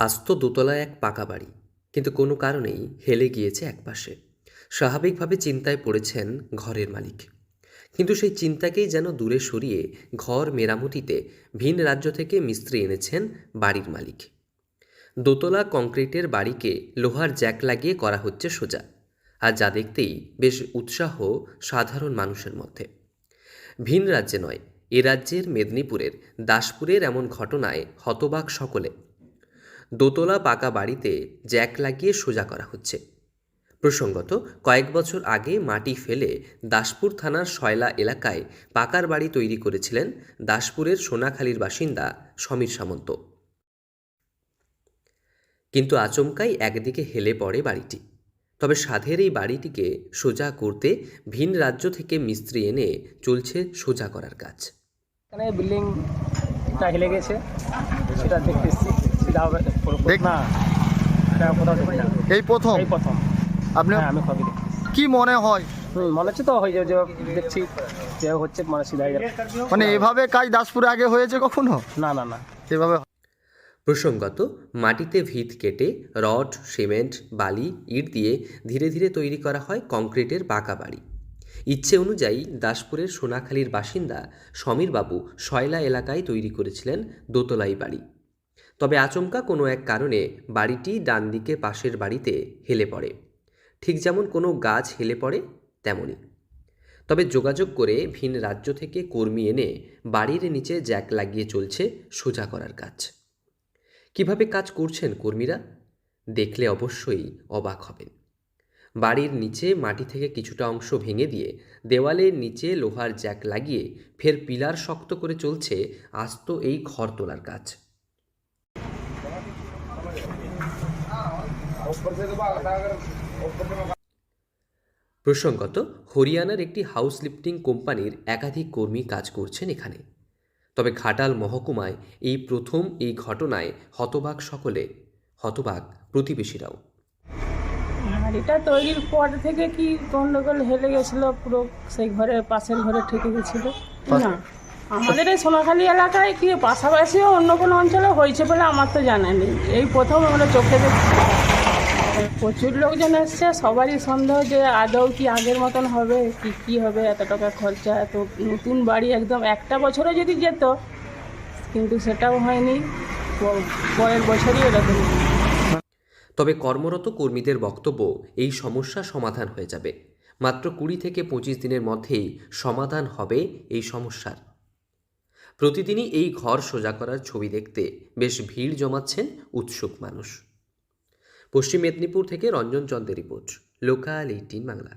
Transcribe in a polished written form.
আস্ত দোতলা এক পাকা বাড়ি, কিন্তু কোনো কারণেই হেলে গিয়েছে একপাশে। স্বাভাবিকভাবে চিন্তায় পড়েছেন ঘরের মালিক, কিন্তু সেই চিন্তাকেই যেন দূরে সরিয়ে ঘর মেরামতিতে ভিন রাজ্য থেকে মিস্ত্রি এনেছেন বাড়ির মালিক। দোতলা কংক্রিটের বাড়িকে লোহার জ্যাক লাগিয়ে করা হচ্ছে সোজা, আর যা দেখতেই বেশ উৎসাহ সাধারণ মানুষের মধ্যে। ভিন রাজ্যে নয়, এ রাজ্যের মেদিনীপুরের দাসপুরের এমন ঘটনায় হতবাক সকলে। দোতলা পাকা বাড়িতে জ্যাক লাগিয়ে সোজা করা হচ্ছে। প্রসঙ্গত, কয়েক বছর আগে মাটি ফেলে দাসপুর থানার শয়লা এলাকায় পাকার বাড়ি তৈরি করেছিলেন দাসপুরের সোনাখালীর বাসিন্দা সমীর সামন্ত। কিন্তু আচমকাই একদিকে হেলে পড়ে বাড়িটি। তবে সাধের এই বাড়িটিকে সোজা করতে ভিন রাজ্য থেকে মিস্ত্রি এনে চলছে সোজা করার কাজ। এখানে বিল্ডিংটা হেলে গেছে, সেটা দেখতে এসেছি। না, এটা কোথাও দেখি না। এই প্রথম আপনি হ্যাঁ, আমি খবর দেখি। কি মনে হয়? মনে হচ্ছে তো হয়ে যাবে, যে দেখছি যে হচ্ছে, মানে সিধা হয়ে যাবে। মানে এভাবে কাজ দাসপুরে আগে হয়েছে কখনো? না না না, এভাবে প্রসঙ্গত, মাটিতে ভিত কেটে রড, সিমেন্ট, বালি, ইট দিয়ে ধীরে ধীরে তৈরি করা হয় কংক্রিটের পাকা বাড়ি। ইচ্ছে অনুযায়ী দাসপুরের সোনাখালীর বাসিন্দা সমীরবাবু শয়লা এলাকায় তৈরি করেছিলেন দোতলাই বাড়ি। তবে আচমকা কোনো এক কারণে বাড়িটি ডান দিকে পাশের বাড়িতে হেলে পড়ে, ঠিক যেমন কোনো গাছ হেলে পড়ে তেমনই। তবে যোগাযোগ করে ভিন রাজ্য থেকে কর্মী এনে বাড়ির নিচে জ্যাক লাগিয়ে চলছে সোজা করার কাজ। কিভাবে কাজ করছেন কর্মীরা, দেখলে অবশ্যই অবাক হবেন। বাড়ির নিচে মাটি থেকে কিছুটা অংশ ভেঙে দিয়ে দেওয়ালের নিচে লোহার জ্যাক লাগিয়ে ফের পিলার শক্ত করে চলছে আস্ত এই ঘর তোলার কাজ। প্রসঙ্গত, হরিয়ানার একটি হাউস লিফটিং কোম্পানির একাধিক কর্মী কাজ করছেন এখানে। তবে ঘাটাল মহকুমায় এই প্রথম এই ঘটনায় হতবাক সকলে, হতবাক প্রতিবেশীরাও। বাড়িটা তৈরির পর থেকে কি গন্ডগোল হেলে গেছিলো, পুরো সেই ঘরে পাশের ঘরে ঠেকে গেছিলো না। আমাদের এই সোনাখালী এলাকায় কি পাশাপাশিও অন্য কোনো অঞ্চলে হয়েছে বলে আমার তো জানা নেই, এই প্রথম আমরা চোখে দেখছি। প্রচুর লোকজন এসছে, সবারই সন্দেহ যে আদৌ কি আগের মতন হবে, কি হবে, এত টাকা খরচা, এত নতুন বাড়ি, একদম একটা বছরও যদি যেত, কিন্তু সেটাও হয়নি, পরের বছরই এরকম। তবে কর্মরত কর্মীদের বক্তব্য, এই সমস্যা সমাধান হয়ে যাবে। মাত্র 20 থেকে 25 দিনের মধ্যেই সমাধান হবে এই সমস্যার। প্রতিদিনই এই ঘর সোজা করার ছবি দেখতে বেশ ভিড় জমাচ্ছেন উৎসুক মানুষ। পশ্চিম মেদিনীপুর থেকে রঞ্জন চন্দ্রের রিপোর্ট, লোকাল 18 বাংলা।